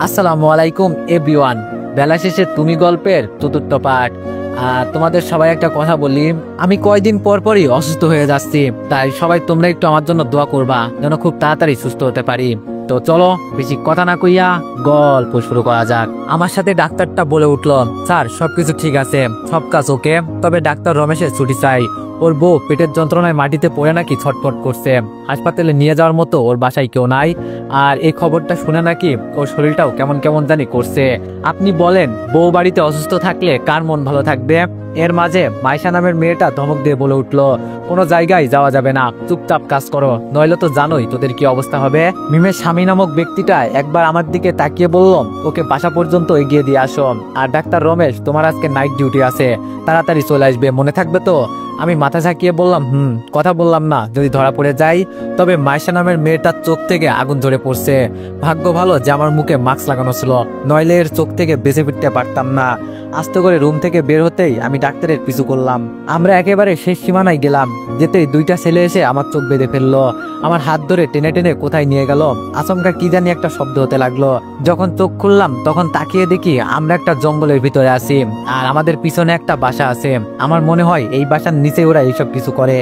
আসসালামু আলাইকুম এভরিওয়ান। বেলা শেষে তুমি গল্পের চতুর্থ পার্ট। তোমাদের সবাই একটা কথা বলি, আমি কয়দিন পর পরই অসুস্থ হয়ে যাচ্ছি, তাই সবাই তোমরা একটু আমার জন্য দোয়া করবা যেন খুব তাড়াতাড়ি সুস্থ হতে পারি। তো চলো বেশি কথা না কইয়া গল্প শুরু করা যাক। আমার সাথে ডাক্তারটা বলে উঠলো, স্যার সবকিছু ঠিক আছে, সব কাজ ওকে, তবে ডাক্তার রমেশের ছুটি চাই। ওর বউ পেটের যন্ত্রণায় মাটিতে পড়ে নাকি ছটফট করছে, হাসপাতালে নিয়ে যাওয়ার মতো ওর বাসায় কেউ নাই। আর এই খবরটা শুনে নাকি ওর শরীরটাও কেমন কেমন জানি করছে। আপনি বলেন, বউ বাড়িতে অসুস্থ থাকলে কার মন ভালো থাকবে? এর মাঝে মাইশা নামের মেয়েটা ধমক দিয়ে বলে উঠলো, কোনো জায়গায় যাওয়া যাবে না, চুপচাপ কাজ করো, নইলে তো জানোই তোদের কি অবস্থা হবে। মিমের স্বামী নামক ব্যক্তিটা একবার আমার দিকে তাকিয়ে বলল, ওকে বাসা পর্যন্ত এগিয়ে দিয়ে আসো। আর ডাক্তার রমেশ, তোমার আজকে নাইট ডিউটি আছে, তাড়াতাড়ি চলে আসবে, মনে থাকবে তো? আমি মাথা ঝাঁকিয়ে বললাম, কথা বললাম না, যদি ধরা পড়ে যাই। তবে মাইশা নামের মেয়েটার চোখ থেকে আগুন ধরে পড়ছে। ভাগ্য ভালো যে আমার মুখে মাস্ক লাগানো ছিল, নইলে এর চোখ থেকে বেঁচে ফিরতে পারতাম না। আস্তে করে রুম থেকে বের হতেই আমি ডাক্তারের পিছু করলাম। আমরা একেবারে শেষ সীমানায় গেলাম, যেতেই দুইটা ছেলে এসে আমার চোখ বেঁধে ফেললো। আমার হাত ধরে টেনে টেনে কোথায় নিয়ে গেল। আচমকা কি জানি একটা শব্দ হতে লাগলো। যখন চোখ খুললাম তখন তাকিয়ে দেখি আমরা একটা জঙ্গলের ভিতরে আছি, আর আমাদের পিছনে একটা বাসা আছে। আমার মনে হয় এই বাসার নিচে ওরা এইসব কিছু করে।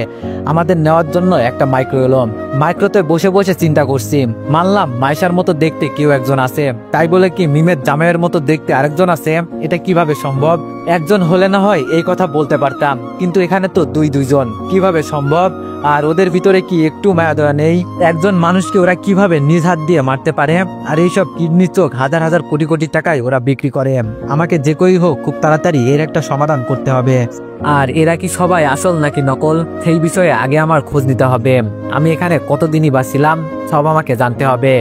আমাদের নেওয়ার জন্য একটা মাইক্রো এলো। মাইক্রোতে বসে বসে চিন্তা করছি, মানলাম মাইশার মতো দেখতে কেউ একজন আছে, তাই বলে কি মিমের জামাইয়ের মতো দেখতে আরেকজন আছে? এটা কিভাবে সম্ভব? একজন হলে না হয় এই কথা বলতে পারতাম, কিন্তু এখানে তো দুইজন, কিভাবে সম্ভব? আর ওদের ভিতরে কি একটু মায়া দয়া নেই? একজন মানুষকে ওরা কিভাবে নিজ হাত দিয়ে মারতে পারে? আর এইসব কিডনি চোখ হাজার হাজার কোটি কোটি টাকায় ওরা বিক্রি করে। আমাকে যে কই হোক খুব তাড়াতাড়ি এর একটা সমাধান করতে হবে। আর এরা কি সবাই আসল নাকি নকল, সেই বিষয়ে আগে আমার খোঁজ নিতে হবে। আমি এখানে কতদিনই বা ছিলাম, সব আমাকে জানতে হবে।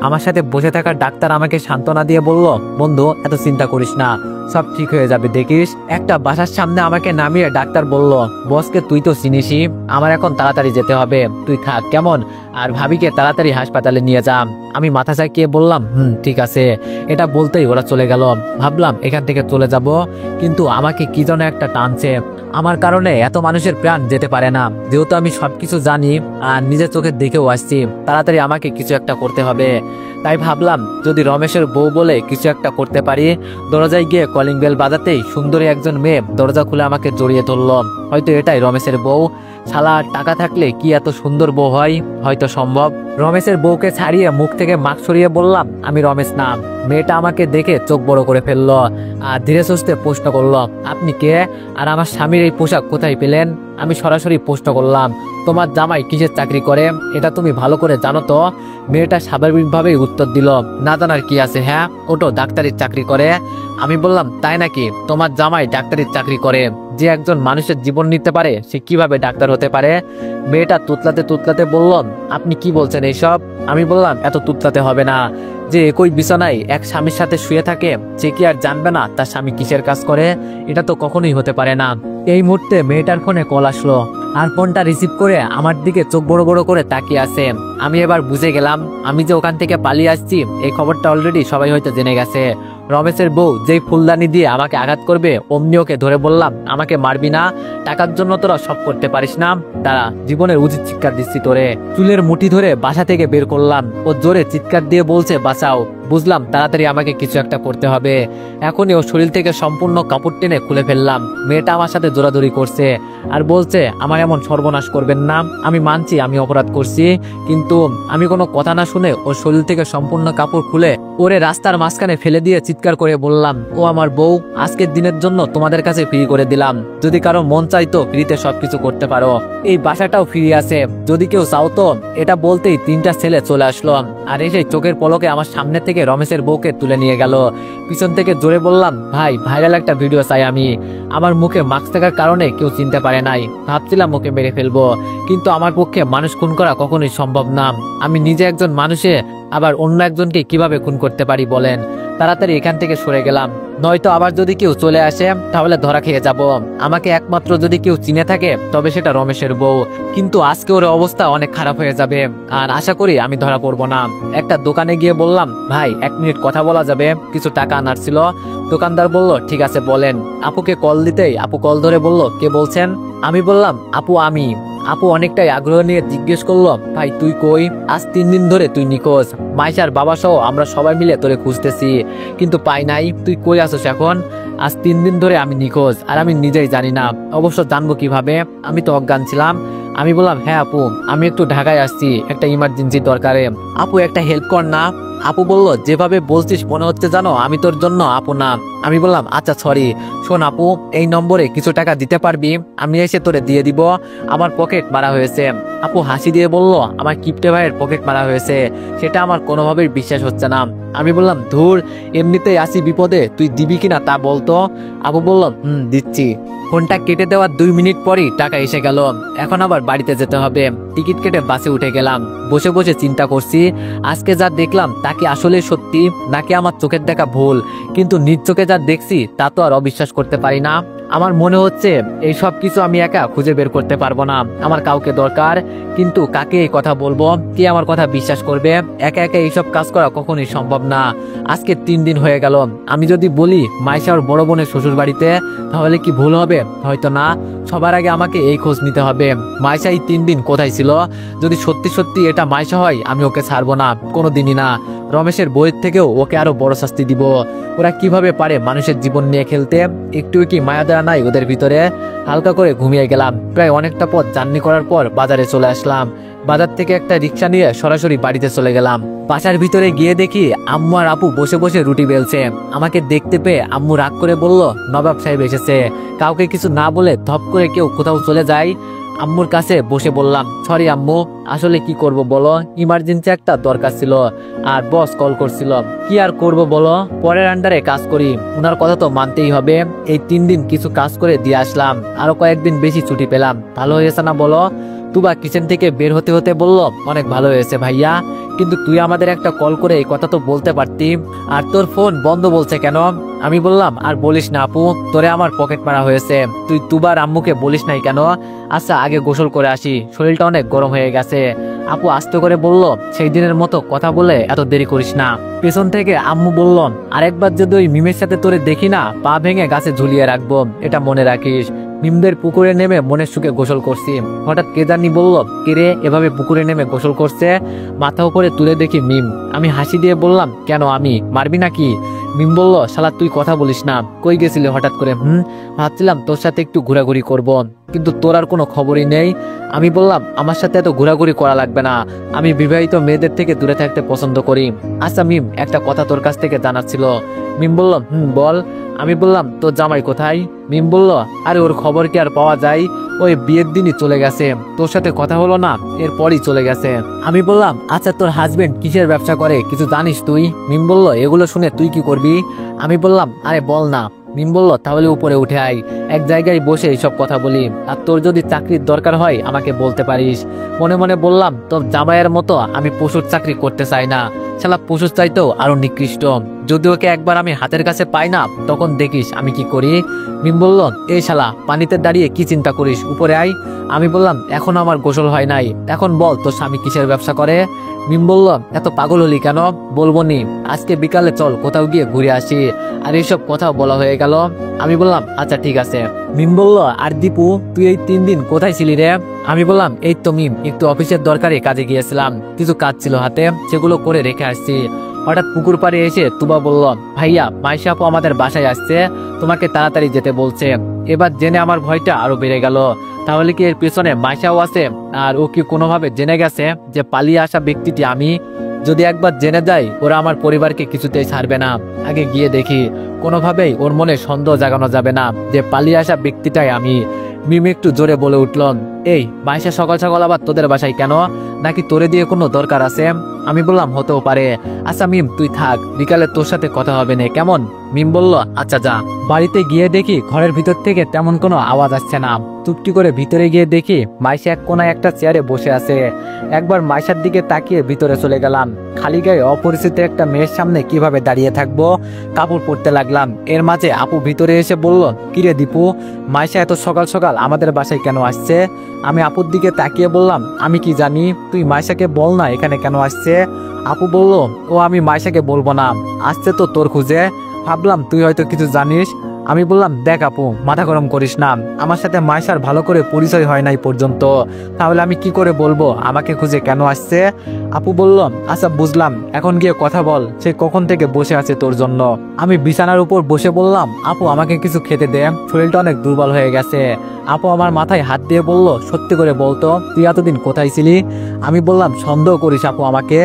আমার সাথে বসে থাকা ডাক্তার আমাকে সান্ত্বনা দিয়ে বলল, বন্ধু এত চিন্তা করিস না, সব ঠিক হয়ে যাবে দেখিস। একটা বাসার সামনে আমাকে নামিয়ে ডাক্তার বলল, বসকে তুই তো চিনিসই, আমার এখন তাড়াতাড়ি যেতে হবে, তুই থাক কেমন, আর ভাবিকে তাড়াতাড়ি হাসপাতালে নিয়ে যা। আমি মাথা চাকিয়ে বললাম, ঠিক আছে। এটা বলতেই ওরা চলে গেল। ভাবলাম এখান থেকে চলে যাব, কিন্তু আমাকে কি যেন একটা টানছে। আমার কারণে এত মানুষের প্রাণ যেতে পারে না। যেহেতু আমি সবকিছু জানি আর নিজের চোখে দেখেও আসছি, তাড়াতাড়ি আমাকে কিছু একটা করতে হবে। তাই ভাবলাম যদি রমেশের বউ বলে কিছু একটা করতে পারি। দরজায় গিয়ে কলিং বেল বাজাতেই সুন্দরী একজন মেয়ে দরজা খুলে আমাকে জড়িয়ে ধরল। হয়তো এটাই রমেশের বউ। শালা, টাকা থাকলে কি এত সুন্দর বউ হয়? হয়তো সম্ভব। রমেশের বউকে ছাড়িয়ে মুখ থেকে মাস্ক সরিয়ে বললাম, আমি রমেশ না। মেয়েটা আমাকে দেখে চোখ বড় করে ফেললো আর ধীরে সুস্থে প্রশ্ন করলো, আপনি কে? আর আমার স্বামীর এই পোশাক কোথায় পেলেন? আমি সরাসরি প্রশ্ন করলাম, তোমার জামাই কিসের চাকরি করে এটা তুমি ভালো করে জানো তো? মেয়েটা স্বাভাবিকভাবেই উত্তর দিল, না জানার কি আছে, হ্যাঁ ও তো ডাক্তারির চাকরি করে। আমি বললাম, তাই নাকি? তোমার জামাই ডাক্তারির চাকরি করে? যে একজন মানুষের জীবন নিতে পারে সে কিভাবে ডাক্তার হতে পারে? মেয়েটা তুতলাতে তুতলাতে বলল, আপনি কি বলছেন এইসব? আমি বললাম, এত তুতলাতে হবে না। যে একই বিছানায় এক স্বামীর সাথে শুয়ে থাকে, সে কি আর জানবে না তার স্বামী কিসের কাজ করে? এটা তো কখনোই হতে পারে না। এই মুহূর্তে মেয়েটার ফোনে কল আসলো, আর ফোনটা রিসিভ করে আমার দিকে চোখ বড় বড় করে তাকিয়ে আছে। আমি এবার বুঝে গেলাম আমি যে ওখান থেকে পালিয়ে আসছি এই খবরটা অলরেডি সবাই হয়তো জেনে গেছে। রমেশের বউ যেই ফুলদানি দিয়ে আমাকে আঘাত করবে অমনি ওকে ধরে বললাম, আমাকে মারবি না, টাকার জন্য তোরা সব করতে পারিস না, দাঁড়া জীবনের উচিত শিক্ষা দিচ্ছি তোরে। চুলের মুঠি ধরে বাসা থেকে বের করলাম। ও জোরে চিৎকার দিয়ে বলছে, বাঁচাও। বুঝলাম তাড়াতাড়ি আমাকে কিছু একটা করতে হবে। এখনই ও শরীর থেকে সম্পূর্ণ কাপড় টেনে খুলে ফেললাম। মেয়েটা আমার সাথে জোরাজোরি করছে আর বলছে, আমার এমন সর্বনাশ করবেন না। আমি মানছি আমি অপরাধ করছি, কিন্তু আমি কোনো কথা না শুনে ওর শরীর থেকে সম্পূর্ণ কাপড় খুলে ওরে রাস্তার মাঝখানে ফেলে দিয়ে চিৎকার করে বললাম, ও আমার বউ, আজকের দিনের জন্য তোমাদের কাছে ফ্রি করে দিলাম। যদি কারো মন চাইতো ফ্রিতে সবকিছু করতে পারো, এই বাসাটাও ফ্রি আছে, যদি কেউ চাও তো। এটা বলতেই তিনটা ছেলে চলে আসলো আর এসে চোখের পলকে আমার সামনে থেকে রমেশের বউকে তুলে নিয়ে গেল। পিছন থেকে জোরে বললাম, ভাই ভাইরাল একটা ভিডিও চাই আমি। আমার মুখে মাস্ক থাকার কারণে কেউ চিনতে পারে নাই। ভাবছিলাম ওকে মেরে ফেলবো, কিন্তু আমার পক্ষে মানুষ খুন করা কখনোই সম্ভব না। আমি নিজে একজন মানুষে আবার অন্য একজনকে কিভাবে খুন করতে পারি বলেন? তাড়াতাড়ি এখান থেকে সরে গেলাম। নয়তো আবার যদি কেউ চলে আসে তাহলে ধরা খেয়ে যাব। আমাকে একমাত্র যদি কেউ চিনে থাকে তবে সেটা রমেশের বউ, কিন্তু আজকে ওর অবস্থা অনেক খারাপ হয়ে যাবে, আর আশা করি আমি ধরা পড়বো না। একটা দোকানে গিয়ে বললাম, ভাই 1 মিনিট কথা বলা যাবে, কিছু টাকা আনার ছিল। দোকানদার বলল ঠিক আছে বলেন। আপুকে কল দিতেই আপু কল ধরে বলল, কে বলছেন? আমি বললাম, আপু আমি। আপু অনেকটাই আগ্রহ নিয়ে জিজ্ঞেস করলো, ভাই তুই কই? আজ 3 দিন ধরে তুই নিখোঁজ, মাইশার বাবা সহ আমরা সবাই মিলে তোরে খুঁজতেছি, কিন্তু পাই নাই। তুই কই আছিস এখন? আজ 3 দিন ধরে আমি নিখোঁজ, আর আমি নিজেই জানি না। অবশ্য জানবো কিভাবে, আমি তো অজ্ঞান ছিলাম। আমি বললাম, হ্যাঁ আপু, আমি একটু ঢাকায় আসছি একটা ইমার্জেন্সি দরকারে, আপু একটা হেল্প কর না। আপু বলল, যেভাবে বলছিস মনে হচ্ছে জানো আমি তোর জন্য আপু না। আমি বললাম, আচ্ছা সরি। শোন আপু, এই নম্বরে কিছু টাকা দিতে পারবি? আমি এসে তোরে দিয়ে দিব। আমার পকেট মারা হয়েছে। আপু হাসি দিয়ে বলল, আমার কিপটে ভাইয়ের পকেট মারা হয়েছে, সেটা আমার কোনোভাবেই বিশ্বাস হচ্ছে না। আমি বললাম, ধুর, এমনিতেই আসি বিপদে, তুই দিবি কিনা তা বলতো। আপু বলল, দিচ্ছি। ফোনটা কেটে দেওয়ার 2 মিনিট পরই টাকা এসে গেল। এখন আবার বাড়িতে যেতে হবে। টিকিট কেটে বাসে উঠে গেলাম। বসে বসে চিন্তা করছি, আজকে যা দেখলাম তা কি আসলে সত্যি, নাকি আমার চোখের দেখা ভুল। কিন্তু নিজ চোখে যা দেখছি তা তো আর অবিশ্বাস করতে পারি না। আমার মনে হচ্ছে এই সব কিছু আমি একা খুঁজে বের করতে পারবো না, আমার কাউকে দরকার। কিন্তু কাকে এই কথা বলবো, কে আমার কথা বিশ্বাস করবে? একা একা এইসব কাজ করা কখনোই সম্ভব না। আজকে 3 দিন হয়ে গেল। আমি যদি বলি মাইশা ওর বড় বোনের শ্বশুর বাড়িতে, তাহলে কি ভুল হবে? হয়তো না। সবার আগে আমাকে এই খোঁজ নিতে হবে, মাইশা এই 3 দিন কোথায় ছিল। যদি সত্যি সত্যি এটা মাইশা হয়, আমি ওকে ছাড়বো না, কোনোদিনই না। রমেশের বইয়ের থেকেও ওকে আরো বড় শাস্তি দিব। ওরা কিভাবে পারে মানুষের জীবন নিয়ে খেলতে? একটু কি মায়া দেওয়া নাই ওদের ভিতরে? হালকা করে ঘুমিয়ে গেলাম। প্রায় অনেকটা পথ জার্নি করার পর বাজারে চলে আসলাম। বাজার থেকে একটা রিক্সা নিয়ে সরাসরি বাড়িতে চলে গেলাম। বাসার ভিতরে গিয়ে দেখি আম্মু আর আপু বসে বসে রুটি বেলছে। আমাকে দেখতে পেয়ে আম্মু রাগ করে বলল, নবাব সাহেব এসেছে। কাউকে কিছু না বলে ধপ করে কেউ কোথাও চলে যায়। আম্মুর কাছে বসে বললাম, সরি আম্মু, আসলে কি করব বলো, ইমার্জেন্সি একটা দরকার ছিল, আর বস কল করছিল। কি আর করব বলো, পরের আন্ডারে কাজ করি, ওনার কথা তো মানতেই হবে। এই 3 দিন কিছু কাজ করে দিয়ে আসলাম, আরো কয়েকদিন বেশি ছুটি পেলাম। ভালো হয়েছে না বলো? তুবা কিচেন থেকে বের হতে হতে বলল, অনেক ভালো হয়েছে ভাইয়া, কিন্তু তুই আমাদের একটা কল করে এই কথা তো বলতে পারতি। আর তোর ফোন বন্ধ বলছে কেন? আমি বললাম, আর বলিস না আপু, তোরে আমার পকেট মারা হয়েছে, তুই তুবার আম্মুকে বলিস নাই কেন? আচ্ছা আগে গোসল করে আসি, শরীরটা অনেক গরম হয়ে গেছে। আপু আস্তে করে বলল, সেই দিনের মতো কথা বলে এত দেরি করিস না। পেছন থেকে আম্মু বলল, আরেকবার যদি ওই মিমের সাথে তোরে দেখি না, পা ভেঙে গাছে ঝুলিয়ে রাখবো, এটা মনে রাখিস। মিমদের পুকুরে নেমে মনের সুখে গোসল করছি। হঠাৎ কে জানি বলল, কিরে এভাবে পুকুরে নেমে গোসল করছে? মাথা উপরে তুলে দেখি মিম। আমি হাসি দিয়ে বললাম, কেন, আমি মারবি নাকি? মিম বলল, শালা তুই কথা বলিস না, কই গেছিলি হঠাৎ করে? ভাবছিলাম তোর সাথে একটু ঘোরাঘুরি করব, কিন্তু তোর আর কোনো খবরই নেই। আমি বললাম, আমার সাথে এত ঘোরাঘুরি করা লাগবে না, আমি বিবাহিত মেয়েদের থেকে দূরে থাকতে পছন্দ করি। আচ্ছা মিম, একটা কথা তোর কাছ থেকে জানার ছিল। মিম বলল, বল। আমি বললাম, তোর জামাই কোথায়? মিম বলল, আরে ওর খবর কি আর পাওয়া যায়, ওই বিয়ের দিনই চলে গেছে, তোর সাথে কথা হলো না এরপরই চলে গেছে। আমি বললাম, আচ্ছা তোর হাজবেন্ড কিসের ব্যবসা করে, কিছু জানিস তুই? মিম বলল, এগুলো শুনে তুই কি করবি? আমি বললাম, আরে বল না। মিম বলল, তাহলে উপরে উঠে আয়, এক জায়গায় বসে এইসব কথা বলি, আর তোর যদি চাকরির দরকার হয় আমাকে বলতে পারিস। মনে মনে বললাম, তোর জামাইয়ের মতো আমি পশুর চাকরি করতে চাই না, শালা পশুর চাইতেও আরো নিকৃষ্ট। যদি ওকে একবার আমি হাতের কাছে পাই না, তখন দেখিস আমি কি করি। মিম বলল, এই শালা পানিতে দাঁড়িয়ে কি চিন্তা করিস, উপরে আয়। আমি বললাম, এখন আমার গোসল হয় নাই, এখন বল তোর স্বামী কিসের ব্যবসা করে? মিম বলল, এত পাগল হলি কেন? বলবো নি, আজকে বিকালে চল কোথাও গিয়ে ঘুরে আসি। আর এইসব কথাও বলা হয়ে গেল। আমি বললাম, আচ্ছা ঠিক আছে। মিম বলল, আর দীপু তুই এই 3 দিন কোথায় ছিলি রে? আমি বললাম, এই তো মিম, একটু অফিসের দরকারে কাজে গিয়েছিলাম, কিছু কাজ ছিল হাতে, সেগুলো করে রেখে আসছি। হঠাৎ পুকুর পাড়ে এসে তুবা বলল, ভাইয়া মাইশা আপু আমাদের বাসায় আসছে, তোমাকে তাড়াতাড়ি যেতে বলছে। এবার জেনে আমার ভয়টা আরো বেড়ে গেল। তাহলে কি এর পেছনে মাইশাও আছে, আর ও কি কোনোভাবে জেনে গেছে যে পালিয়ে আসা ব্যক্তিটি আমি? যদি একবার জেনে যায়, ওরা আমার পরিবারকে কিছুতেই ছাড়বে না। আগে গিয়ে দেখি, কোনোভাবেই ওর মনে সন্দেহ জাগানো যাবে না যে পালিয়ে আসা ব্যক্তিটাই আমি। মিম একটু জোরে বলে উঠল, এই মাইশা সকাল সকাল আবার তোদের বাসায় কেন? নাকি তোরে দিয়ে কোনো দরকার আছে? আমি বললাম, হতেও পারে। আচ্ছা মিম তুই থাক, বিকালে তোর সাথে কথা হবে না, কেমন? মিম বলল, আচ্ছা যা। বাড়িতে গিয়ে দেখি ঘরের ভিতর থেকে তেমন কোনো আওয়াজ আসছে না। চুপটি করে ভিতরে গিয়ে দেখি মাইশা এক কোনায় একটা চেয়ারে বসে আছে। একবার মাইশার দিকে তাকিয়ে ভিতরে চলে গেলাম। খালি গায়ে অপরিচিত একটা মেয়ের সামনে কিভাবে দাঁড়িয়ে থাকবো, কাপড় পরতে লাগলাম। এর মাঝে আপু ভিতরে এসে বলল, কিরে দীপু, মাইশা এত সকাল সকাল আমাদের বাসায় কেন আসছে? আমি আপুর দিকে তাকিয়ে বললাম, আমি কি জানি, তুই মাইশাকে বল না এখানে কেন আসছে। আপু বলল, ও আমি মাইশাকে বলবো না, আসছে তো তোর খুঁজে। ভাবলাম তুই হয়তো কিছু জানিস। আমি বললাম, দেখ আপু, মাথা গরম করিস না, আমার সাথে মাইশার ভালো করে পরিচয় হয় নাই পর্যন্ত, তাহলে আমি কি করে বলবো আমাকে খুঁজে কেন আসছে? আপু বলল, আচ্ছা বুঝলাম, এখন গিয়ে কথা বল, সে কখন থেকে বসে আছে তোর জন্য। আমি বিছানার উপর বসে বললাম, আপু আমাকে কিছু খেতে দে, শরীরটা অনেক দুর্বল হয়ে গেছে। আপু আমার মাথায় হাত দিয়ে বলল, সত্যি করে বলতো তুই এতদিন কোথায় ছিলি? আমি বললাম, সন্দেহ করিস আপু আমাকে?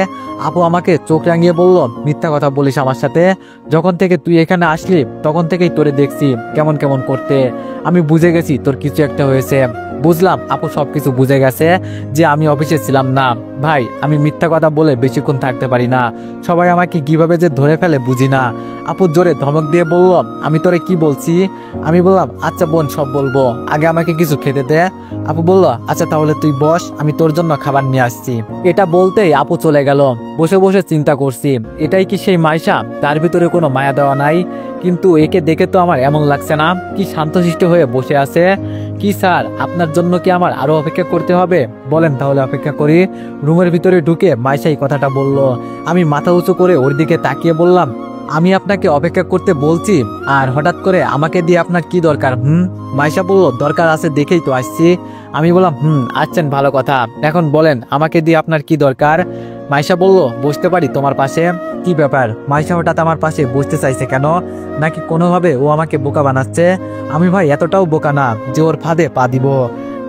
আপু আমাকে চোখ রাঙিয়ে বলল, মিথ্যা কথা বলিস আমার সাথে, যখন থেকে তুই এখানে আসলি তখন থেকেই তোরে দেখছি কেমন কেমন করতে। আমি বুঝে গেছি তোর কিছু একটা হয়েছে। বুঝলাম আপু সবকিছু বুঝে গেছে যে আমি অফিসে ছিলাম না। ভাই, আমি মিথ্যা কথা বলে বেশিক্ষণ থাকতে পারি না, সবাই আমাকে কিভাবে যে ধরে ফেলে বুঝি না। আপু জোরে ধমক দিয়ে বলল, আমি তোরে কি বলছি? আমি বললাম, আচ্ছা বোন, সব বলবো, আগে আমাকে কিছু খেতে দে। আপু বলল, আচ্ছা তাহলে তুই বস, আমি তোর জন্য খাবার নিয়ে আসছি। এটা বলতেই আপু চলে গেল। বসে বসে চিন্তা করছি, এটাই কি সেই মাইশা? তার ভিতরে কোনো মায়া দেওয়া নাই, কিন্তু একে দেখে তো আমার এমন লাগছে না। কি শান্তশিষ্ট হয়ে বসে আছে। কি স্যার, আপনার জন্য কি আমার আরো অপেক্ষা করতে হবে? বলেন তাহলে অপেক্ষা করি। রুমের ভিতরে ঢুকে মাইশা এই কথাটা বলল। আমি মাথা উঁচু করে ওর দিকে তাকিয়ে বললাম, আমি আপনাকে অপেক্ষা করতে বলছি, আর হঠাৎ করে আমাকে দিয়ে আপনার কি দরকার? মাইশা বলল, দরকার আছে দেখেই তো আসছি। আমি বললাম, আসছেন ভালো কথা, এখন বলেন আমাকে দিয়ে আপনার কি দরকার? মাইশা বলল, বসতে পারি তোমার পাশে? কি ব্যাপার, মাইশা হঠাৎ আমার পাশে বসতে চাইছে কেন? নাকি কোনোভাবে ও আমাকে বোকা বানাচ্ছে? আমি ভাই এতটাও বোকা না যে ওর ফাঁদে পা দিব।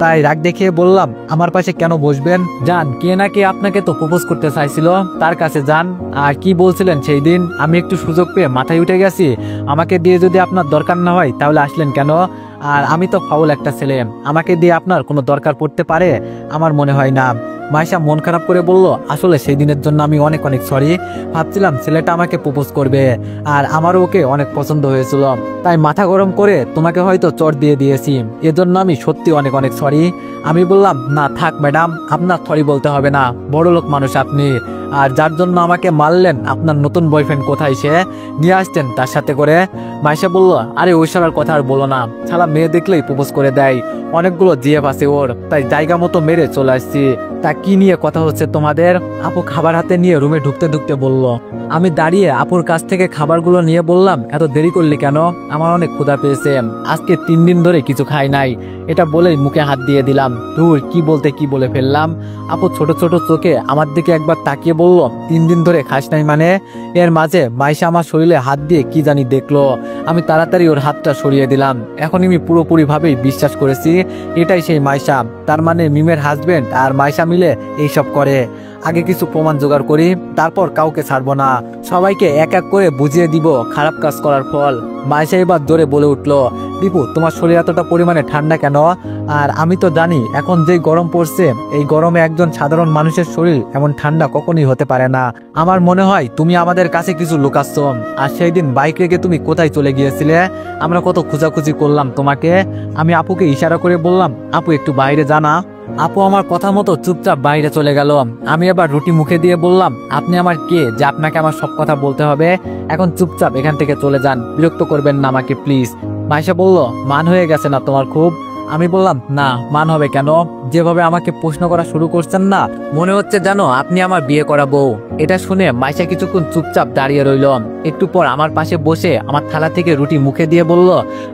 তাই রাগ দেখিয়ে বললাম, আমার পাশে কেন বসবেন? যান, কে না কে আপনাকে তো প্রপোজ করতে চাইছিল, তার কাছে যান। আর কি বলছিলেন সেই দিন? আমি একটু সুযোগ পেয়ে মাথায় উঠে গেছি, আমাকে দিয়ে যদি আপনার দরকার না হয় তাহলে আসলেন কেন? আর আমি তো ফাউল একটা ছেলে, আমাকে দিয়ে আপনার কোনো দরকার পড়তে পারে? আমার মনে হয় না। মাইশা মন খারাপ করে বলল, আসলে সেই দিনের জন্য আমি অনেক অনেক সরি। ভাবছিলাম ছেলেটা আমাকে প্রপোজ করবে, আর আমারও ওকে অনেক পছন্দ হয়েছিল, তাই মাথা গরম করে তোমাকে হয়তো চট দিয়ে দিয়েছি, এজন্য আমি সত্যি অনেক অনেক সরি। আমি বললাম, না থাক ম্যাডাম, আপনার সরি বলতে হবে না, বড় লোক মানুষ আপনি। আর যার জন্য আমাকে মারলেন, আপনার নতুন বয়ফ্রেন্ড কোথায়? সে নিয়ে আসতেন তার সাথে করে। মাইশা বলল, আরে ওই শালার কথা আর বলো না, শালা মেয়ে দেখলেই প্রপোজ করে দেয়, অনেকগুলো জিএফ আছে ওর, তাই জায়গা মতো মেরে চলে আসছি। তা কি নিয়ে কথা হচ্ছে তোমাদের? আপু খাবার হাতে নিয়ে রুমে ঢুকতে ঢুকতে বলল। আমি দাঁড়িয়ে আপুর কাছ থেকে খাবারগুলো নিয়ে বললাম, এত দেরি করলি কেন? আমার অনেক ক্ষুধা পেয়েছে, আজকে 3 দিন ধরে কিছু খাই নাই। এটা বলেই মুখে হাত দিয়ে দিলাম। দূর, কি বলতে কি বলে ফেললাম। আপু ছোট ছোট চোখে আমার দিকে একবার তাকিয়ে বলল, 3 দিন ধরে খাস নাই মানে? এর মাঝে মাইশা আমার শরীরে হাত দিয়ে কি জানি দেখলো। আমি তাড়াতাড়ি ওর হাতটা সরিয়ে দিলাম। এখন আমি পুরোপুরি ভাবেই বিশ্বাস করেছি এটাই সেই মাইশা, তার মানে মিমের হাজবেন্ড আর মাইশা মিলে এইসব করে। আগে কিছু প্রমাণ জোগাড় করি, তারপর কাউকে ছাড়বো না, সবাইকে এক এক করে বুঝিয়ে দিব খারাপ কাজ করার ফল। মাইশা এবার জোরে বলে উঠলো, দীপু তোমার শরীর এতটা পরিমাণে ঠান্ডা কেন? আর আমি তো জানি এখন যে গরম পড়ছে, এই গরমে একজন সাধারণ মানুষের শরীর এমন ঠান্ডা কখনই হতে পারে না। আমার মনে হয় তুমি আমাদের কাছে কিছু লুকাচ্ছ। আর সেই দিন বাইক রেখে তুমি কোথায় চলে গিয়েছিলে? আমরা কত খোঁজাখুঁজি করলাম তোমাকে। আমি আপুকে ইশারা করে বললাম, আপু একটু বাইরে জানা। আপু আমার কথা মতো চুপচাপ বাইরে চলে গেল। আমি আবার রুটি মুখে দিয়ে বললাম, আপনি আমার কে যে আপনাকে আমার সব কথা বলতে হবে? এখন চুপচাপ এখান থেকে চলে যান, বিরক্ত করবেন না আমাকে প্লিজ। মাইশা বলল, মান হয়ে গেছে না তোমার খুব? আমি বললাম, না মান হবে কেন? যেভাবে আমাকে প্রশ্ন করা শুরু করছেন না, মনে হচ্ছে জানো আপনি আমার বিয়ে করা বউ। এটা শুনে মাইশা কিছুক্ষণ চুপচাপ দাঁড়িয়ে রইল। একটু পর আমার পাশে বসে আমার থালা থেকে রুটি মুখে দিয়ে বলল,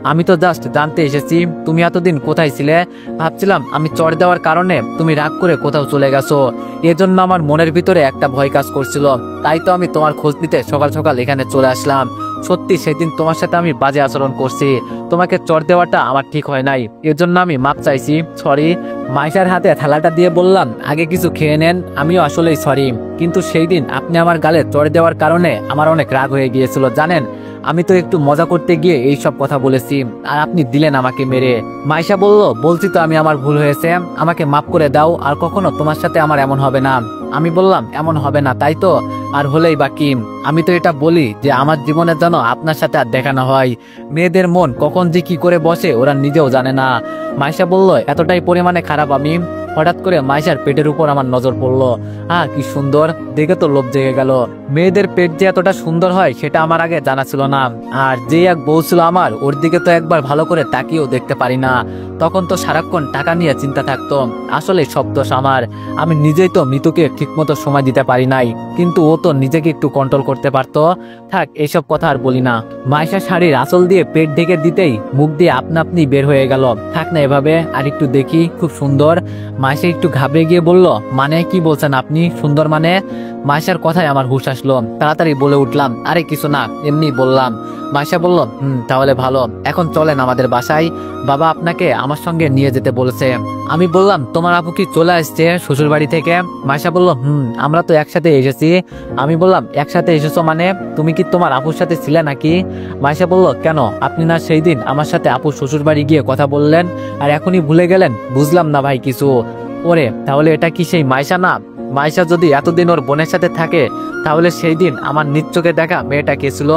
আমি তো জাস্ট জানতে এসেছি তুমি এতদিন কোথায় ছিলে। ভাবছিলাম আমি চড় দেওয়ার কারণে তুমি রাগ করে কোথাও চলে গেছো, এজন্য আমার মনের ভিতরে একটা ভয় কাজ করছিল, তাই তো আমি তোমার খোঁজ নিতে সকাল সকাল এখানে চলে আসলাম। সত্যি সেদিন তোমার সাথে আমি বাজে আচরণ করছি, তোমাকে চড় দেওয়াটা আমার ঠিক হয় নাই, এর জন্য আমি মাপ চাইছি, সরি। মাইশার হাতে থালাটা দিয়ে বললাম, আগে কিছু খেয়ে নেন, আমিও আসলেই সরি, কিন্তু সেই দিন আপনি আমার গালে চড় দেওয়ার কারণে আমার অনেক রাগ হয়ে গিয়েছিল জানেন। আমি তো একটু মজা করতে গিয়ে এই সব কথা বলেছি, আর আপনি দিলেন আমাকে মেরে। মাইশা বলল, বলছি তো আমি আমার ভুল হয়েছে, আমাকে মাফ করে দাও, আর কখনো তোমার সাথে আমার এমন হবে না। আমি বললাম, এমন হবে না তাই তো, আর হলেই বা কি, আমি তো এটা বলি যে আমার জীবনে যেন আপনার সাথে আর দেখা না হয়। মেয়েদের মন কখন যে কি করে বসে ওরা নিজেও জানে না। মাইশা বলল, এতটাই পরিমাণে খারাপ আমি? হঠাৎ করে মাইশার পেটের উপর আমার নজর পড়লো। কি সুন্দর, দেখে তো লোভ জেগে গেল। মেয়েদের পেট যে এতটা সুন্দর হয় সেটা আমার আগে জানা ছিল না। আর যে এক বউ ছিল আমার, ওর দিকে তো একবার ভালো করে তাকিয়েও দেখতে পারি না। তখন তো সারাক্ষণ টাকা নিয়ে চিন্তা থাকতো। আসলে সব দোষ আমার, আমি নিজেই তো মিতুকে ঠিকমতো সময় দিতে পারি নাই, কিন্তু ও তো নিজেকে একটু কন্ট্রোল করতে পারতো। থাক, এইসব কথা আর বলি না। মাইশা শাড়ির আঁচল দিয়ে পেট ঢেকে দিতেই মুখ দিয়ে আপনা আপনি বের হয়ে গেল। থাক না এভাবে, আর একটু দেখি, খুব সুন্দর। মাইশা একটু ঘাবড়ে গিয়ে বলল, মানে কি বলছেন আপনি, সুন্দর মানে? মাইশার কথায় আমার হুঁশ আসলো, তাড়াতাড়ি বলে উঠলাম, আরে কিছু না, এমনি বললাম। মাইশা বলল, তাহলে ভালো, এখন চলেন আমাদের বাসায়, বাবা আপনাকে আমার সঙ্গে নিয়ে যেতে বলেছে। আমি বললাম, তোমার আপু কি চলে আসছে শ্বশুর বাড়ি থেকে? মাইশা বলল, আমরা তো একসাথে এসেছি। আমি বললাম, একসাথে এসেছো মানে? তুমি কি তোমার আপুর সাথে ছিলে নাকি? মাইশা বলল, কেন, আপনি না সেই দিন আমার সাথে আপুর শ্বশুর বাড়ি গিয়ে কথা বললেন, আর এখনই ভুলে গেলেন? বুঝলাম না ভাই কিছু। ওরে, তাহলে এটা কি সেই মাইশা না? মাইশা যদি এতদিন ওর বোনের সাথে থাকে, তাহলে সেই দিন আমার নিজ চোখে দেখা মেয়েটা কে ছিল?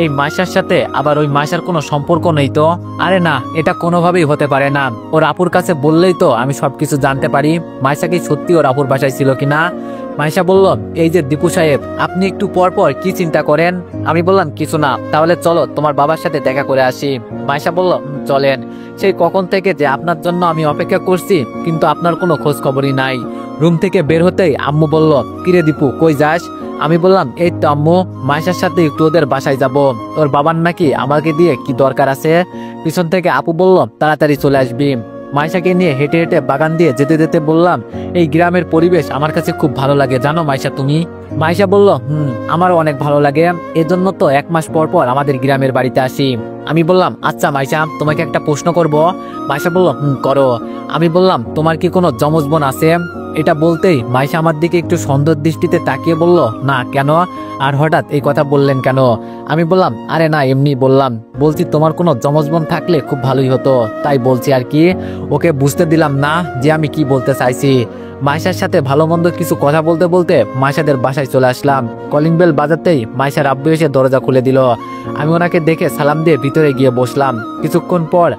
এই মাইশার সাথে আবার ওই মাইশার কোনো সম্পর্ক নেই তো? আরে না, এটা কোনোভাবেই হতে পারে না। ওর আপুর কাছে বললেই তো আমি সবকিছু জানতে পারি। মাইশা কি সত্যি ওর আপুর বাসায় ছিল কিনা? মাইশা বলল, এই যে দীপু সাহেব, আপনি একটু পর পর কি চিন্তা করেন? আমি বললাম, কিছু না, তাহলে চলো তোমার বাবার সাথে দেখা করে আসি। মাইশা বলল, চলেন। সেই কখন থেকে যে আপনার জন্য আমি অপেক্ষা করছি, কিন্তু আপনার কোনো খোঁজ খবরই নাই। রুম থেকে বের হতেই আম্মু বলল, কিরে দীপু, কই যাস? আমি বললাম, এই তো আম্মু, মাইশার সাথে একটু ওদের বাসায় যাব, ওর বাবার নাকি আমাকে দিয়ে কি দরকার আছে। পিছন থেকে আপু বলল, তাড়াতাড়ি চলে আসবি। মাইশাকে নিয়ে হেঁটে হেঁটে বাগান দিয়ে যেতে যেতে বললাম, এই গ্রামের পরিবেশ আমার কাছে খুব ভালো লাগে জানো মাইশা তুমি? মাইশা বলল, আমারও অনেক ভালো লাগে, এজন্য তো 1 মাস পর পর আমাদের গ্রামের বাড়িতে আসি। আমি বললাম, আচ্ছা মাইশা, তোমাকে একটা প্রশ্ন করব। মাইশা বলল, করো। আমি বললাম, তোমার কি কোনো যমজ বোন আছে? এটা বলতেই মাইশা আমার দিকে একটু সন্দেহ দৃষ্টিতে তাকিয়ে বলল, না, কেন? আর হঠাৎ এই কথা বললেন কেন? আমি বললাম, আরে না, এমনি বললাম। বলছি তোমার কোনো যমজ বোন থাকলে খুব ভালোই হতো, তাই বলছি আর কি। ওকে বুঝতে দিলাম না যে আমি কি বলতে চাইছি। মাইশার সাথে ভালো মন্দ কিছু কথা বলতে বলতে মাইশাদের বাসায় চলে আসলাম। কলিং বেল বাজাতেই মাইশার আব্বু এসে দরজা খুলে দিল। আমি ওনাকে দেখে সালাম দিয়ে ভিতরে গিয়ে বসলাম। কিছুক্ষণ পর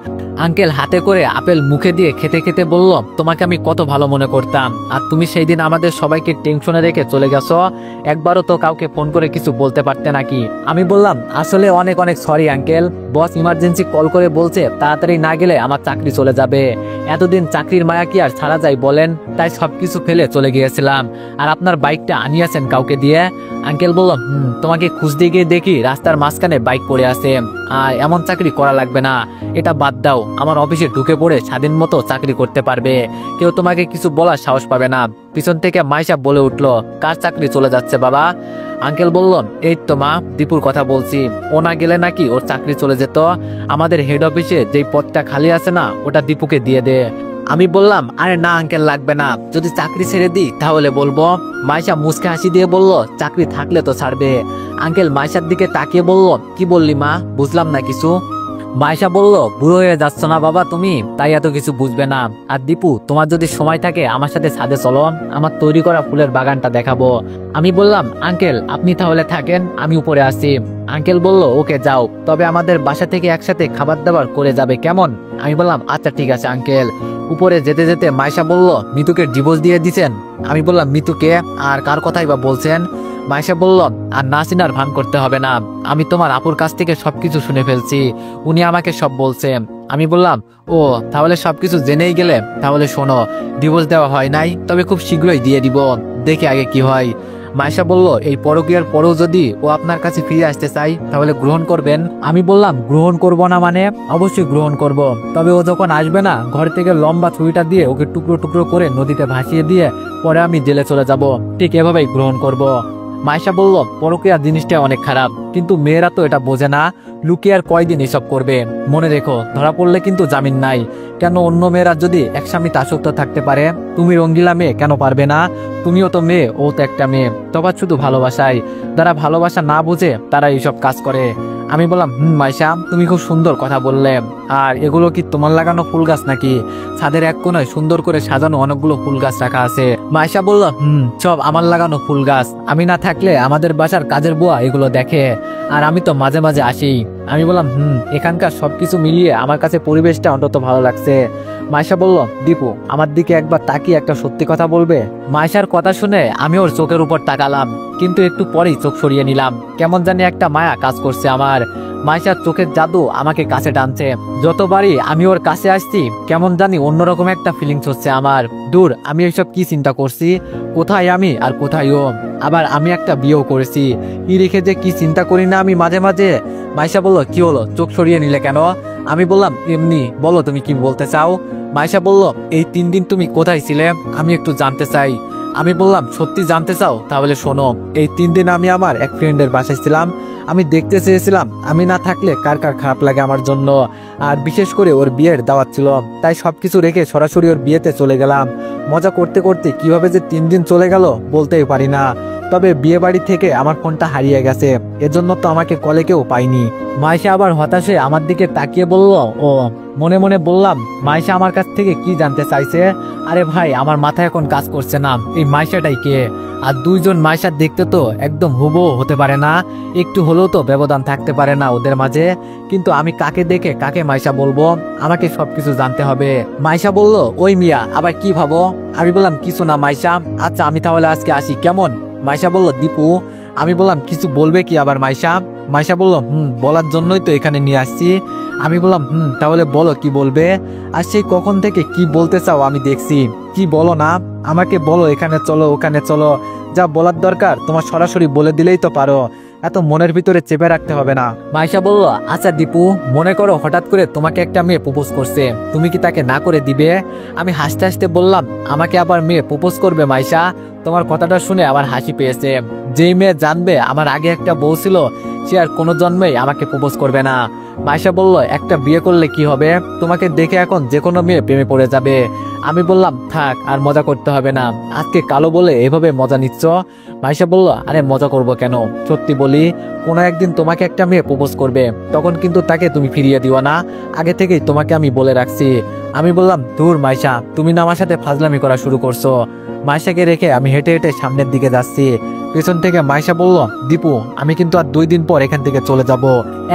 আঙ্কেল হাতে করে আপেল মুখে দিয়ে খেতে খেতে বলল, তোমাকে আমি কত ভালো মনে করতাম, আর তুমি সেই দিন আমাদের সবাইকে টেনশনে রেখে চলে গেছো, একবারও তো কাউকে ফোন করে কিছু বলতে পারতে নাকি? আমি বললাম, আসলে অনেক অনেক সরি আঙ্কেল, বস ইমার্জেন্সি কল করে বলছে তাড়াতাড়ি না গেলে আমার চাকরি চলে যাবে। এতদিন চাকরির মায়া কি আর ছাড়া যায় বলেন, তাই সবকিছু ফেলে চলে গিয়েছিলাম। আর আপনার বাইকটা আনিয়েছেন কাউকে দিয়ে? আঙ্কেল বলল, তোমাকে খুঁজতে গিয়ে দেখি রাস্তার মাঝখানে বাইক পড়ে আছে। আর এমন চাকরি করা লাগবে না, এটা বাদ দাও, আমার অফিসে ঢুকে পড়ে স্বাধীন মতো চাকরি করতে পারবে, কেউ তোমাকে কিছু বলার সাহস পাবে না। পিছন থেকে মাইশা বলে উঠলো, কার চাকরি চলে যাচ্ছে বাবা? আঙ্কেল বলল, এই তো মা, দীপুর কথা বলছি, ও না গেলে নাকি ওর চাকরি চলে যেত। আমাদের হেড অফিসে যেই পদটা খালি আছে না, ওটা দীপুকে দিয়ে দে। আমি বললাম, আরে না আঙ্কেল, লাগবে না, যদি চাকরি ছেড়ে দিই তাহলে বলবো। মাইশা মুচকে হাসি দিয়ে বলল, চাকরি থাকলে তো ছাড়বে। আঙ্কেল মাইশার দিকে তাকিয়ে বলল, কি বললি মা, বুঝলাম না কিছু। মাইশা বলল, বুড়ো হয়ে যাচ্ছ না বাবা তুমি, তাই এত কিছু বুঝবে না। আর দীপু, তোমার যদি সময় থাকে আমার সাথে ছাদে চলো, আমার তৈরি করা ফুলের বাগানটা দেখাবো। আমি বললাম, আঙ্কেল আপনি তাহলে থাকেন, আমি উপরে আসি। আঙ্কেল বলল, ওকে যাও, তবে আমাদের বাসা থেকে একসাথে খাবার দাবার করে যাবে, কেমন? আমি বললাম, আচ্ছা ঠিক আছে আঙ্কেল। উপরে যেতে যেতে মাইশা বলল, মিতুকে ডিভোর্স দিয়ে দিছেন? আমি বললাম, মিতুকে? আর কার কথাই বা বলছেন? মাইশা বলল, আর নাসিনার ভান করতে হবে না, আমি তোমার আপুর কাছ থেকে সবকিছু শুনে ফেলছি, উনি আমাকে সব বলছে। আমি বললাম, ও তাহলে সবকিছু জেনেই গেলে, তাহলে শোনো, ডিভোর্স দেওয়া হয় নাই, তবে খুব শীঘ্রই দিয়ে দিব, দেখে আগে কি হয়। মাইশা বলল, এই পরকীয়ার পরেও যদি ও আপনার কাছে ফিরে আসতে চাই তাহলে গ্রহণ করবেন? আমি বললাম, গ্রহণ করব না মানে? অবশ্যই গ্রহণ করব, তবে ও যখন আসবে না, ঘর থেকে লম্বা ছুরিটা দিয়ে ওকে টুকরো টুকরো করে নদীতে ভাসিয়ে দিয়ে পরে আমি জেলে চলে যাব, ঠিক এভাবেই গ্রহণ করব। মাইশা বলল, পরকীয়া জিনিসটা অনেক খারাপ, কিন্তু মেয়েরা তো এটা বোঝে না, লুকিয়ে আর কয়দিন এসব করবে, মনে রেখো ধরা পড়লে কিন্তু জামিন নাই। কেন অন্য মেয়েরা যদি এক স্বামীতে আসক্ত থাকতে পারে, তুমি রঙ্গিলা মেয়ে কেন পারবে না? তুমিও তো মেয়ে, ও তো একটা মেয়ে, তফাৎ শুধু ভালোবাসায়। যারা ভালোবাসা না বুঝে তারা এইসব কাজ করে। আমি বললাম মাইশা, তুমি খুব সুন্দর কথা বললে। আর এগুলো কি তোমার লাগানো ফুল গাছ নাকি? ছাদের এক কোনায় সুন্দর করে সাজানো অনেকগুলো ফুল গাছ রাখা আছে। মাইশা বলল, সব আমার লাগানো ফুল গাছ। আমি না থাকলে আমাদের বাসার কাজের বুয়া এগুলো দেখে, আর আমি তো মাঝে মাঝে আসি। আমি বললাম এখানকার সবকিছু মিলিয়ে আমার কাছে পরিবেশটা অন্তত ভালো লাগছে। মাইশা বলল, দীপু আমার দিকে একবার তাকিয়ে একটা সত্যি কথা বলবে? মাইশার কথা শুনে আমি ওর চোখের উপর তাকালাম, কিন্তু একটু পরেই চোখ সরিয়ে নিলাম। কেমন জানি একটা মায়া কাজ করছে আমার। মাইশার চোখের জাদু আমাকে কাছে টানছে। যতবারই আমি ওর কাছে আসছি কেমন জানি অন্যরকম একটা ফিলিংস হচ্ছে আমার। দূর, আমি এইসব কি চিন্তা করছি, কোথায় আমি আর কোথায় ও। আবার আমি একটা বিয়েও করেছি, কি রেখে যে কি চিন্তা করি না আমি মাঝে মাঝে। মাইশা বলল, কি হলো, চোখ সরিয়ে নিলে কেন? আমি বললাম, এমনি। বলো তুমি কি বলতে চাও। মাইশা বলল, এই 3 দিন তুমি কোথায় ছিলে আমি একটু জানতে চাই। আমি বললাম, সত্যি জানতে চাও? তাহলে শোনো। এই 3 দিন আমি আমার এক ফ্রেন্ডের বাসায় ছিলাম। আমি দেখতে চেয়েছিলাম আমি না থাকলে কার কার খারাপ লাগে আমার জন্য। আর বিশেষ করে ওর বিয়ের দাওয়াত ছিল, তাই সবকিছু রেখে সরাসরি ওর বিয়েতে চলে গেলাম। মজা করতে করতে কিভাবে যে 3 দিন চলে গেল বলতেই পারি না। তবে বিয়ে বাড়ি থেকে আমার ফোনটা হারিয়ে গেছে, এজন্য তো আমাকে কলে কেউ পাইনি। মাইশা আবার হতাশ হয়ে আমার দিকে তাকিয়ে বলল, ও। মনে মনে বললাম, মাইশা আমার কাছ থেকে কি জানতে চাইছে? আরে ভাই, আমার মাথায় এখন কাজ করছে না, এই মাইশাটাই কে? আর 2 জন মাইশার দেখতে তো একদম হুবহু হতে পারে না, একটু হলেও তো ব্যবধান থাকতে পারে না ওদের মাঝে। কিন্তু আমি কাকে দেখে কাকে মাইশা বলবো? আমাকে সবকিছু জানতে হবে। মাইশা বলল, ওই মিয়া, আবার কি ভাবো? আমি বললাম, কিছু না মাইশা। আচ্ছা আমি তাহলে আজকে আসি, কেমন? মাইশা বলল, দীপু। আমি বললাম, কিছু বলবে কি আবার মাইশা? মাইশা বলল, বলার জন্যই তো এখানে নিয়ে আসছি। আমি বললাম, তাহলে বলো কি বলবে। আর সেই কখন থেকে কি বলতে চাও আমি দেখছি, কি বলো না আমাকে বলো। এখানে চলো, ওখানে চলো, যা বলার দরকার তোমার সরাসরি বলে দিলেই তো পারো, এত মনের ভিতরে চেপে রাখতে হবে না। মাইশা বলল, আচ্ছা দীপু, মনে করো হঠাৎ করে তোমাকে একটা মেয়ে প্রপোজ করছে, তুমি কি তাকে না করে দিবে? আমি হাসতে হাসতে বললাম, আমাকে আবার মেয়ে প্রপোজ করবে মাইশা? তোমার কথাটা শুনে আমার হাসি পেয়েছে। যেই মেয়ে জানবে আমার আগে একটা বউ ছিল, সে আর কোনো জন্মেই আমাকে প্রপোজ করবে না। মাইশা বলল, একটা বিয়ে করলে কি হবে? তোমাকে দেখে এখন যে কোনো মেয়ে প্রেমে পড়ে যাবে। আমি বললাম, থাক, আর মজা করতে হবে না, আজকে কালো বলে এভাবে মজা নিচ্ছ। মাইশা বলল, আরে মজা করব কেন, সত্যি বলি, কোনো একদিন তোমাকে একটা মেয়ে প্রপোজ করবে, তখন কিন্তু তাকে তুমি ফিরিয়ে দিও না, আগে থেকেই তোমাকে আমি বলে রাখছি। আমি বললাম, দূর মাইশা, তুমি না আমার সাথে ফাজলামি করা শুরু করছো। মাইশাকে রেখে আমি হেঁটে হেঁটে সামনের দিকে যাচ্ছি। পেছন থেকে মাইশা বলল, দীপু, আমি কিন্তু আর 2 দিন পর এখান থেকে চলে যাব।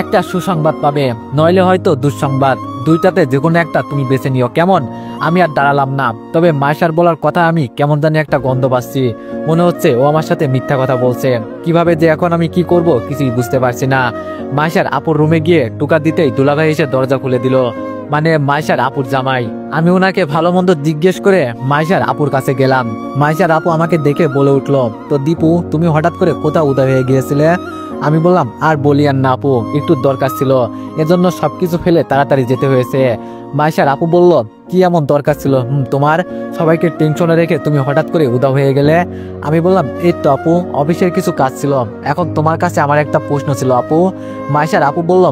একটা সুসংবাদ পাবে, নইলে হয়তো দুঃসংবাদ, দুইটাতে যে কোনো একটা তুমি বেছে নিও, কেমন? আমি আর দাঁড়ালাম না। তবে মাইশার বলার কথা আমি কেমন জানি একটা গন্ধ পাচ্ছি, মনে হচ্ছে ও আমার সাথে মিথ্যা কথা বলছে। কিভাবে যে এখন আমি কি করব কিছুই বুঝতে পারছি না। মাইশার আপুর রুমে গিয়ে টুকা দিতেই দুলাভাই এসে দরজা খুলে দিল, মানে মাইশার আপুর জামাই। আমি ওনাকে ভালো মন্দ জিজ্ঞেস করে মাইশার আপুর কাছে গেলাম। মাইশার আপু আমাকে দেখে বলে উঠলো, তো দীপু, তুমি হঠাৎ করে কোথাও উদয় হয়ে গিয়েছিলে? আমি বললাম, আর বলিয়ান না আপু, একটু দরকার ছিল, এজন্য সবকিছু ফেলে তাড়াতাড়ি যেতে হয়েছে। মাইশার আপু বলল, কি এমন দরকার ছিল তোমার? সবাইকে টেনশনে রেখে তুমি হঠাৎ করে উদাও হয়ে গেলে। আমি বললাম, এই তো আপু, অফিসের কিছু কাজ ছিল। এখন তোমার কাছে আমার একটা প্রশ্ন ছিল আপু। মাইশার আপু বলল,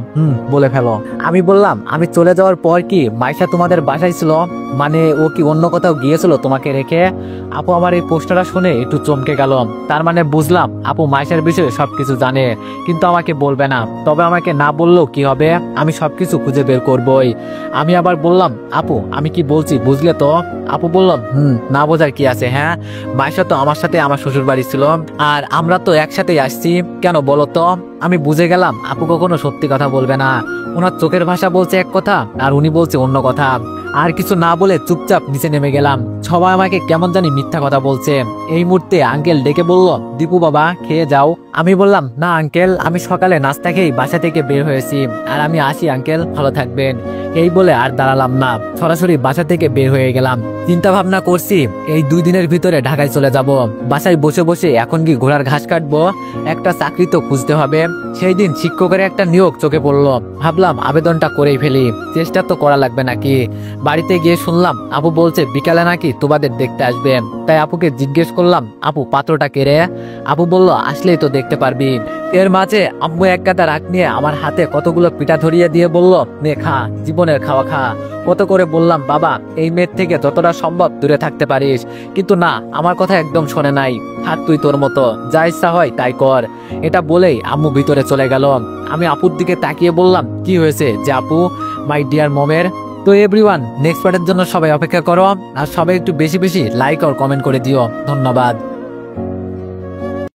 বলে ফেলো। আমি বললাম, আমি চলে যাওয়ার পর কি মাইশা তোমাদের বাসায় ছিল? মানে ও কি অন্য কোথাও গিয়েছিল তোমাকে রেখে? আপু আমার এই প্রশ্নটা শুনে একটু চমকে গেল। তার মানে বুঝলাম আপু মাইশার বিষয়ে সবকিছু জানে, কিন্তু আমাকে বলবে না। তবে আমাকে না বললেও কি হবে, আমি সবকিছু খুঁজে বের করবই। আমি আবার বললাম, আপু আমি কি বলছি বুঝলে তো? আপু বলল, না বোঝার কি আছে। হ্যাঁ, মাইশা তো আমার সাথে আমার শ্বশুর বাড়ি ছিল, আর আমরা তো একসাথেই আসছি, কেন বলো তো? আমি বুঝে গেলাম আপু কখনো সত্যি কথা বলবে না। ওনার চোখের ভাষা বলছে এক কথা, আর উনি বলছে অন্য কথা। আর কিছু না বলে চুপচাপ নিচে নেমে গেলাম। সবাই আমাকে কেমন জানি মিথ্যা কথা বলছে। এই মুহূর্তে আঙ্কেল ডেকে বলল, দীপু বাবা, খেয়ে যাও। আমি বললাম, না আঙ্কেল, আমি সকালে নাস্তা খেয়েই বাসা থেকে বের হয়েছি, আর আমি আসি আঙ্কেল, ভালো থাকবেন। এই বলে আর দাঁড়ালাম না, সরাসরি বাসা থেকে বের হয়ে গেলাম। চিন্তা ভাবনা করছি এই 2 দিনের ভিতরে ঢাকায় চলে যাব। বাসায় বসে বসে এখন কি ঘোড়ার ঘাস কাটবো? একটা চাকরি তো খুঁজতে হবে। সেই দিন শিক্ষকের একটা নিয়োগ চোখে পড়লো, ভাবলাম আবেদনটা করেই ফেলি, চেষ্টা তো করা লাগবে নাকি। বাড়িতে গিয়ে শুনলাম আপু বলছে বিকালে নাকি তোমাদের দেখতে আসবে। তাই আপুকে জিজ্ঞেস করলাম, আপু পাত্রটা কে রে? আপু বলল, আসলেই তো দেখতে পারবি। এর মাঝে আম্মু এক গাদা রাগ নিয়ে আমার হাতে কতগুলো পিঠা ধরিয়ে দিয়ে বলল, নে খা, জীবনে বোনের খাওয়া খা। কত করে বললাম বাবা এই মেয়ের থেকে যতটা সম্ভব দূরে থাকতে পারিস, কিন্তু না, আমার কথা একদম শোনে নাই। থাক তুই তোর মতো, যা ইচ্ছা হয় তাই কর। এটা বলেই আম্মু ভিতরে চলে গেল। আমি আপুর দিকে তাকিয়ে বললাম, কি হয়েছে যে আপু, মাই ডিয়ার মমের? তো এভরিওয়ান, নেক্সট পার্টের জন্য সবাই অপেক্ষা করো, আর সবাই একটু বেশি বেশি লাইক আর কমেন্ট করে দিও। ধন্যবাদ।